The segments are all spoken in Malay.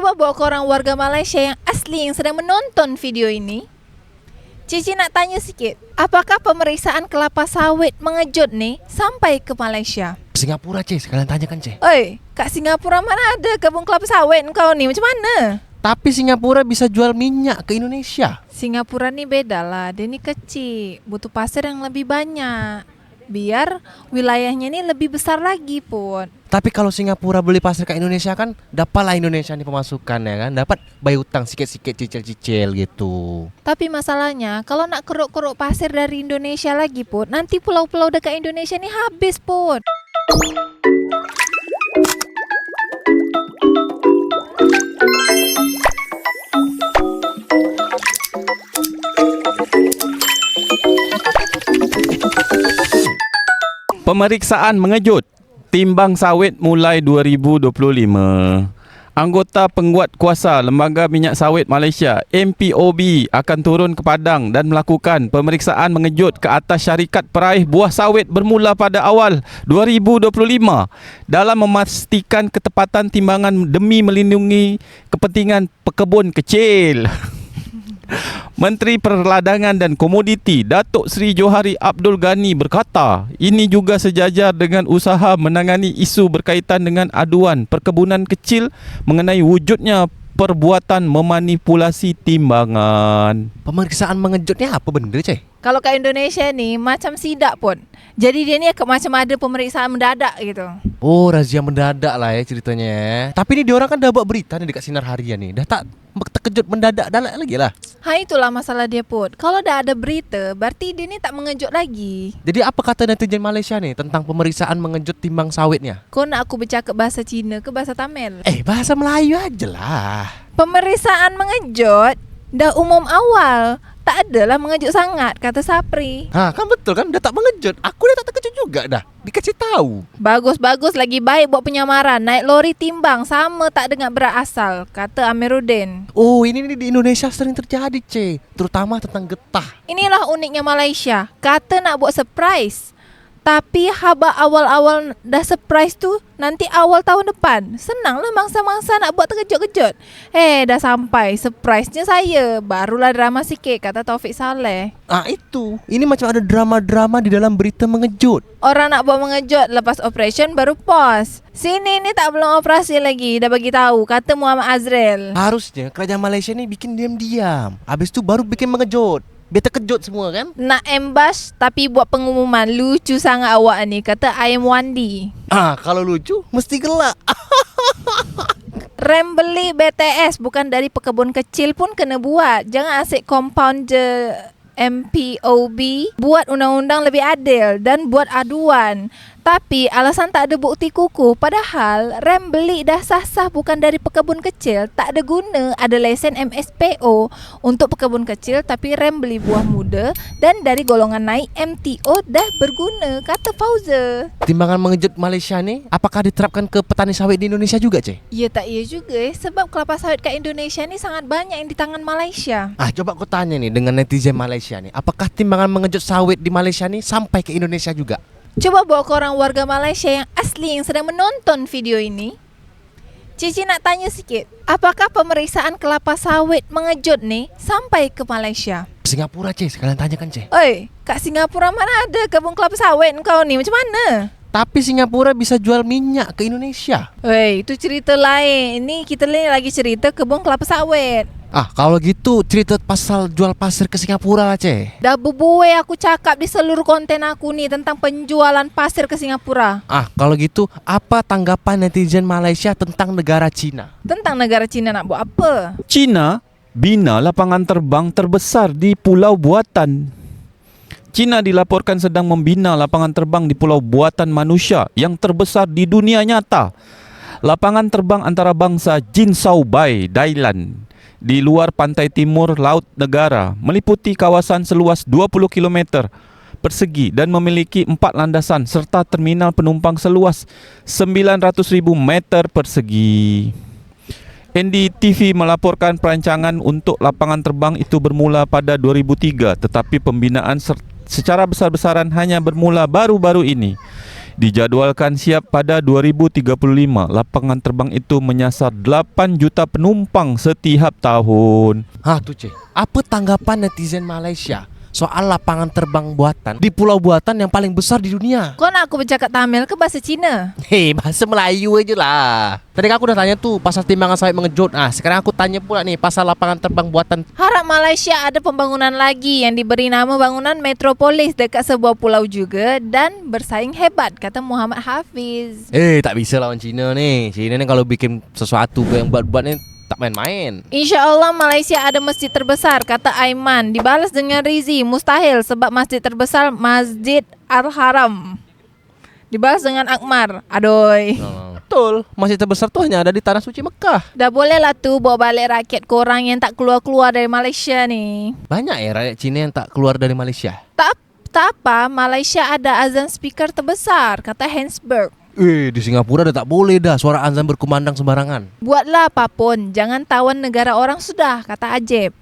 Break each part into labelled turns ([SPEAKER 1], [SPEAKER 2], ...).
[SPEAKER 1] Coba buat korang warga Malaysia yang asli yang sedang menonton video ini, Cici nak tanya sikit, apakah pemeriksaan kelapa sawit mengejut ni sampai ke Malaysia?
[SPEAKER 2] Singapura, Cik. Sekalian tanyakan, Cik.
[SPEAKER 1] Oi, kat Singapura mana ada kebun kelapa sawit kau ni? Macam mana?
[SPEAKER 2] Tapi Singapura bisa jual minyak ke Indonesia.
[SPEAKER 1] Singapura ni beda lah, dia ni kecil, butuh pasir yang lebih banyak. Biar wilayahnya ni lebih besar lagi pun.
[SPEAKER 2] Tapi kalau Singapura beli pasir ke Indonesia kan, dapatlah Indonesia nih pemasukan ya kan. Dapat bayar utang sikit-sikit cicil-cicil gitu.
[SPEAKER 1] Tapi masalahnya, kalau nak keruk-keruk pasir dari Indonesia lagi pun, nanti pulau-pulau dekat Indonesia ni habis pun.
[SPEAKER 3] Pemeriksaan mengejut. Timbang sawit mulai 2025. Anggota penguat kuasa Lembaga Minyak Sawit Malaysia MPOB akan turun ke Padang dan melakukan pemeriksaan mengejut ke atas syarikat peraih buah sawit bermula pada awal 2025 dalam memastikan ketepatan timbangan demi melindungi kepentingan pekebun kecil. Menteri Perladangan dan Komoditi Datuk Seri Johari Abdul Ghani berkata, ini juga sejajar dengan usaha menangani isu berkaitan dengan aduan perkebunan kecil mengenai wujudnya perbuatan memanipulasi timbangan.
[SPEAKER 2] Pemeriksaan mengejutnya apa benda, Cik?
[SPEAKER 1] Kalau kat Indonesia ni macam sidak pun. Jadi dia ni macam ada pemeriksaan mendadak gitu.
[SPEAKER 2] Oh, razia mendadak lah ya ceritanya. Tapi ni diorang kan dah buat berita nih dekat Sinar Harian ni. Dah tak terkejut mendadak dah lagi lah.
[SPEAKER 1] Itulah masalah dia pun. Kalau dah ada berita, berarti dia ni tak mengejut lagi.
[SPEAKER 2] Jadi apa kata netizen Malaysia nih tentang pemeriksaan mengejut timbang sawitnya?
[SPEAKER 1] Kau nak aku bercakap bahasa Cina ke bahasa Tamil?
[SPEAKER 2] Bahasa Melayu aja lah.
[SPEAKER 1] Pemeriksaan mengejut dah umum awal. Tak adalah mengejut sangat, kata Sapri.
[SPEAKER 2] Kan betul kan, dah tak mengejut. Aku dah tak terkejut juga dah. Dikasih tahu.
[SPEAKER 1] Bagus-bagus, lagi baik buat penyamaran. Naik lori timbang sama tak dengan berat asal, kata Amiruddin.
[SPEAKER 2] Oh, ini di Indonesia sering terjadi, Cik. Terutama tentang getah.
[SPEAKER 1] Inilah uniknya Malaysia. Kata nak buat surprise, tapi haba awal-awal dah surprise tu nanti awal tahun depan. Senanglah mangsa-mangsa nak buat terkejut-kejut. Dah sampai surprise-nya saya. Barulah drama sikit, kata Taufik Saleh.
[SPEAKER 2] Itu. Ini macam ada drama-drama di dalam berita mengejut.
[SPEAKER 1] Orang nak buat mengejut lepas operation baru pause. Sini ni tak belum operasi lagi, dah bagi tahu, kata Muhammad Azril.
[SPEAKER 2] Harusnya kerajaan Malaysia ni bikin diam-diam. Habis tu baru bikin mengejut. Biar terkejut semua kan.
[SPEAKER 1] Nak ambush tapi buat pengumuman. Lucu sangat awak ni, kata Ayam Wandi.
[SPEAKER 2] Kalau lucu mesti gelak.
[SPEAKER 1] Rem beli BTS bukan dari pekebun kecil pun kena buat. Jangan asyik compound je. MPOB buat undang-undang lebih adil dan buat aduan. Tapi alasan tak ada bukti kukuh. Padahal rem beli dah sah-sah bukan dari pekebun kecil. Tak ada guna ada lesen MSPO untuk pekebun kecil. Tapi rem beli buah muda dan dari golongan naik MTO dah berguna, kata Fauza.
[SPEAKER 2] Timbangan mengejut Malaysia ni apakah diterapkan ke petani sawit di Indonesia juga, Cik?
[SPEAKER 1] Ya tak ya juga sebab kelapa sawit kat Indonesia ni sangat banyak yang di tangan Malaysia.
[SPEAKER 2] Coba aku tanya nih dengan netizen Malaysia ni, apakah timbangan mengejut sawit di Malaysia ni sampai ke Indonesia juga?
[SPEAKER 1] Coba buat korang warga Malaysia yang asli yang sedang menonton video ini, Cici nak tanya sikit, apakah pemeriksaan kelapa sawit mengejut ni sampai ke Malaysia?
[SPEAKER 2] Singapura, Cik. Sekalian tanyakan, Cik.
[SPEAKER 1] Oi, kat Singapura mana ada kebun kelapa sawit kau ni? Macam mana?
[SPEAKER 2] Tapi Singapura bisa jual minyak ke Indonesia.
[SPEAKER 1] Oi, itu cerita lain. Ini kita lagi cerita kebun kelapa sawit.
[SPEAKER 2] Kalau gitu cerita pasal jual pasir ke Singapura lah, Cik.
[SPEAKER 1] Dah berbuai aku cakap di seluruh konten aku ni tentang penjualan pasir ke Singapura.
[SPEAKER 2] Kalau gitu apa tanggapan netizen Malaysia tentang negara China?
[SPEAKER 1] Tentang negara China nak buat apa?
[SPEAKER 3] China bina lapangan terbang terbesar di pulau buatan. China dilaporkan sedang membina lapangan terbang di pulau buatan manusia yang terbesar di dunia nyata. Lapangan terbang antarabangsa Jinsao Bai, Dailan, di luar pantai timur Laut Negara, meliputi kawasan seluas 20 km persegi dan memiliki 4 landasan serta terminal penumpang seluas 900,000 meter persegi. NDTV melaporkan perancangan untuk lapangan terbang itu bermula pada 2003, tetapi pembinaan secara besar-besaran hanya bermula baru-baru ini. Dijadwalkan siap pada 2035. Lapangan terbang itu menyasar 8 juta penumpang setiap tahun.
[SPEAKER 2] Tuh Cik, apa tanggapan netizen Malaysia soal lapangan terbang buatan di pulau buatan yang paling besar di dunia?
[SPEAKER 1] Kau nak aku bercakap Tamil ke bahasa Cina?
[SPEAKER 2] Hei, bahasa Melayu aja lah. Tadi kan aku udah tanya tuh pasal timbangan sawit mengejut. Sekarang aku tanya pula nih pasal lapangan terbang buatan.
[SPEAKER 1] Harap Malaysia ada pembangunan lagi yang diberi nama bangunan metropolis dekat sebuah pulau juga dan bersaing hebat, kata Muhammad Hafiz.
[SPEAKER 2] Tak bisa lawan Cina nih. Cina nih kalau bikin sesuatu yang buat-buat nih tak main-main.
[SPEAKER 1] InsyaAllah Malaysia ada masjid terbesar, kata Aiman. Dibalas dengan Rizi, mustahil sebab masjid terbesar Masjid Al-Haram. Dibalas dengan Akmar, adoy.
[SPEAKER 2] Betul, masjid terbesar tuh hanya ada di Tanah Suci Mekah.
[SPEAKER 1] Dah boleh lah tu bawa balik rakyat korang yang tak keluar-keluar dari Malaysia ni.
[SPEAKER 2] Banyak ya rakyat Cina yang tak keluar dari Malaysia.
[SPEAKER 1] Tak apa, Malaysia ada azan speaker terbesar, kata Hansberg.
[SPEAKER 2] Di Singapura dah tak boleh dah suara azan berkumandang sembarangan.
[SPEAKER 1] Buatlah apapun, jangan tawan negara orang sudah, kata Ajib.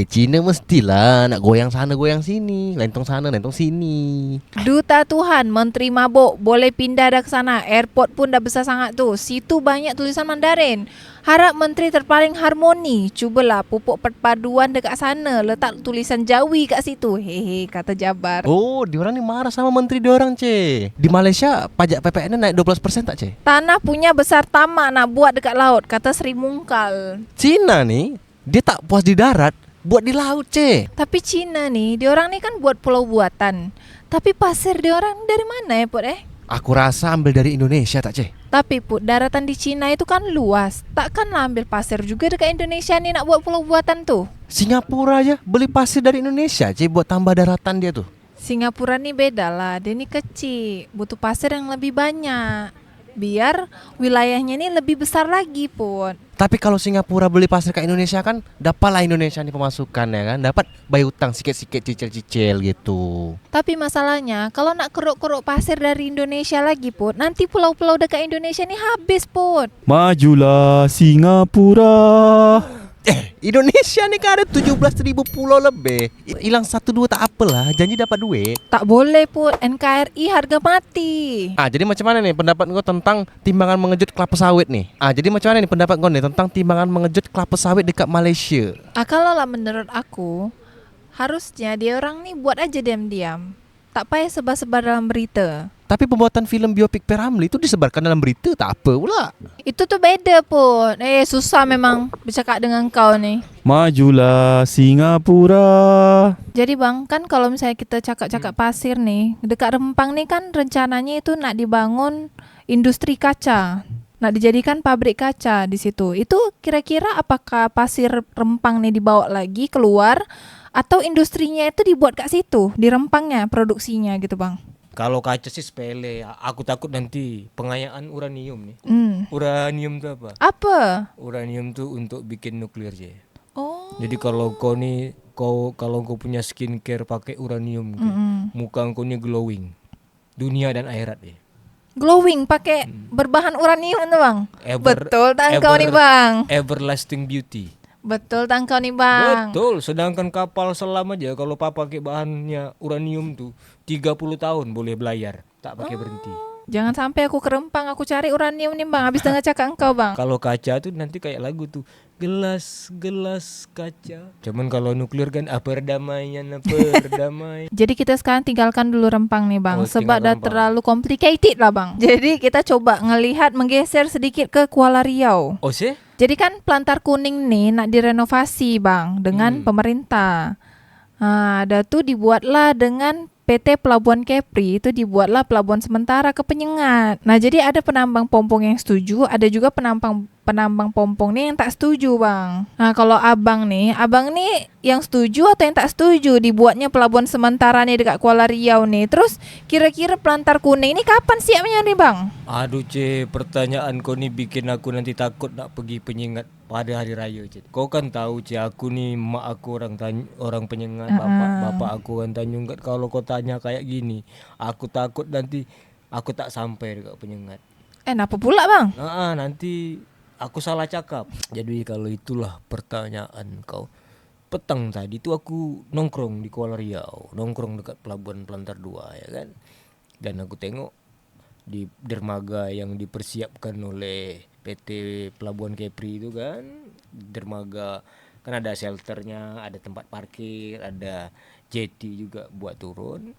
[SPEAKER 2] Cina mestilah nak goyang sana goyang sini, lentong sana lentong sini.
[SPEAKER 1] Duta Tuhan, Menteri Mabuk, boleh pindah dah ke sana. Airport pun dah besar sangat tu. Situ banyak tulisan Mandarin. Harap Menteri terpaling harmoni. Cubalah pupuk perpaduan dekat sana. Letak tulisan Jawi kat situ. Hehe, kata Jabar.
[SPEAKER 2] Diorang ni marah sama menteri diorang, Cik. Di Malaysia pajak PPN naik 12% tak, Cik?
[SPEAKER 1] Tanah punya besar tamak nak buat dekat laut, kata Sri Mungkal.
[SPEAKER 2] Cina ni dia tak puas di darat, buat di laut, Cik.
[SPEAKER 1] Tapi Cina ni, diorang ni kan buat pulau buatan. Tapi pasir diorang dari mana ya, Put
[SPEAKER 2] Aku rasa ambil dari Indonesia tak, Cik?
[SPEAKER 1] Tapi Put, daratan di Cina itu kan luas. Takkanlah ambil pasir juga dekat Indonesia ni nak buat pulau buatan tu.
[SPEAKER 2] Singapura aja beli pasir dari Indonesia, Cik, buat tambah daratan dia tuh.
[SPEAKER 1] Singapura ni beda lah. Dia ni kecil, butuh pasir yang lebih banyak. Biar wilayahnya ni lebih besar lagi pun.
[SPEAKER 2] Tapi kalau Singapura beli pasir ke Indonesia kan dapatlah Indonesia ni pemasukan ya kan. Dapat bayar utang sikit-sikit cicil-cicil gitu.
[SPEAKER 1] Tapi masalahnya kalau nak keruk-keruk pasir dari Indonesia lagi pun, nanti pulau-pulau dekat Indonesia ni habis pun.
[SPEAKER 3] Majulah Singapura.
[SPEAKER 2] Indonesia ni kan ada 17,000 pulau lebih. Hilang 1-2 tak apalah, janji dapat duit.
[SPEAKER 1] Tak boleh pun, NKRI harga mati.
[SPEAKER 2] Jadi macam mana nih pendapat kau tentang timbangan mengejut kelapa sawit nih? Jadi macam mana nih pendapat kau nih tentang timbangan mengejut kelapa sawit dekat Malaysia?
[SPEAKER 1] Kalau lah menurut aku, harusnya dia orang ni buat aja diam-diam. Tak payah sebar-sebar dalam berita.
[SPEAKER 2] Tapi pembuatan filem biopik P.Ramlee itu disebarkan dalam berita tak apa pula.
[SPEAKER 1] Itu tuh beda pun. Susah memang bercakap dengan kau ni.
[SPEAKER 3] Majulah Singapura.
[SPEAKER 1] Jadi bang, kan kalau misalnya kita cakap-cakap pasir nih, dekat Rempang nih kan rencananya itu nak dibangun industri kaca. Nak dijadikan pabrik kaca di situ. Itu kira-kira apakah pasir Rempang nih dibawa lagi keluar atau industrinya itu dibuat kat situ, di Rempangnya produksinya gitu bang?
[SPEAKER 4] Kalau kaca sih sepele. Aku takut nanti pengayaan uranium nih. Uranium itu apa?
[SPEAKER 1] Apa?
[SPEAKER 4] Uranium tuh untuk bikin nuklir aja.
[SPEAKER 1] Oh.
[SPEAKER 4] Jadi kalau kalau kau punya skincare pakai uranium, muka kau nih glowing. Dunia dan akhirat ya.
[SPEAKER 1] Glowing pakai berbahan uranium tuh bang? Betul tak kau nih bang?
[SPEAKER 4] Everlasting beauty.
[SPEAKER 1] Betul tak kau nih bang?
[SPEAKER 4] Betul, sedangkan kapal selam aja kalau pakai bahannya uranium tuh 30 tahun boleh belayar, tak pakai berhenti.
[SPEAKER 1] Jangan sampai aku ke Rempang, aku cari uranium nih bang, habis dengar cakap engkau bang.
[SPEAKER 4] Kalau kaca tuh nanti kayak lagu tuh, gelas kaca. Cuman kalau nuklir kan perdamaian.
[SPEAKER 1] Jadi kita sekarang tinggalkan dulu Rempang nih bang, sebab dah
[SPEAKER 4] Rempang.
[SPEAKER 1] terlalu complicated lah bang. Jadi kita coba ngelihat menggeser sedikit ke Kuala Riau.
[SPEAKER 4] Oh sih?
[SPEAKER 1] Jadi kan Pelantar Kuning nih nak direnovasi bang dengan pemerintah. Dah tu dibuatlah dengan PT Pelabuhan Kepri, itu dibuatlah pelabuhan sementara ke Penyengat. Nah jadi ada penambang pompong yang setuju, ada juga penambang pompong nih yang tak setuju bang. Nah kalau abang nih yang setuju atau yang tak setuju dibuatnya pelabuhan sementara nih dekat Kuala Riau nih. Terus kira-kira Pelantar Kuning ini kapan siapnya nih bang?
[SPEAKER 4] Aduh pertanyaan kau nih bikin aku nanti takut nak pergi Penyengat pada hari raya Kau kan tahu aku nih mak aku orang Penyengat, bapak aku orang Tanjung. Kalau kau tanya kayak gini, aku takut nanti aku tak sampai dekat Penyengat.
[SPEAKER 1] Kenapa pula bang?
[SPEAKER 4] Nanti aku salah cakap. Jadi kalau itulah pertanyaan kau. Petang tadi tu aku nongkrong di Kuala Riau, nongkrong dekat pelabuhan Pelantar 2 ya kan. Dan aku tengok di dermaga yang dipersiapkan oleh PT Pelabuhan Kepri itu kan, dermaga kan ada shelternya, ada tempat parkir, ada jetty juga buat turun,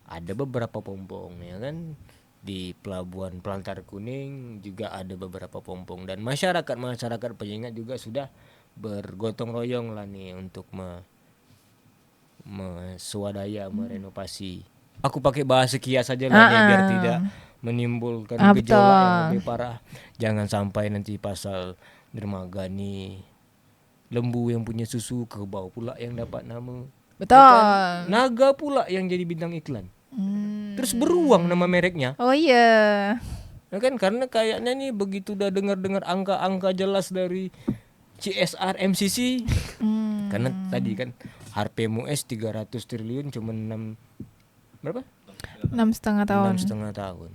[SPEAKER 4] ada beberapa pompong ya kan. Di Pelabuhan Pelantar Kuning juga ada beberapa pompong, dan masyarakat penyengat juga sudah bergotong royong lah nih untuk swadaya merenovasi. Aku pakai bahasa kias saja lah nih, biar tidak menimbulkan gejolak yang lebih parah. Jangan sampai nanti pasal dermaga nih lembu yang punya susu, kerbau pula yang dapat nama.
[SPEAKER 1] Betul.
[SPEAKER 4] Ya kan? Naga pula yang jadi bintang iklan. Terus beruang nama mereknya.
[SPEAKER 1] Oh iya.
[SPEAKER 4] Ya kan, karena kayaknya nih begitu udah dengar-dengar angka-angka jelas dari CSR MCC. Karena tadi kan HRPMUS 300 triliun cuma 6 berapa?
[SPEAKER 1] 6,5 tahun.
[SPEAKER 4] 6,5 tahun.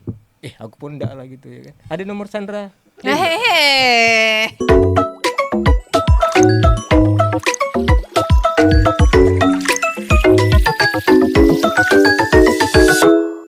[SPEAKER 4] Aku pun enggak lah gitu ya kan. Ada nomor Sandra.
[SPEAKER 1] Hehehe.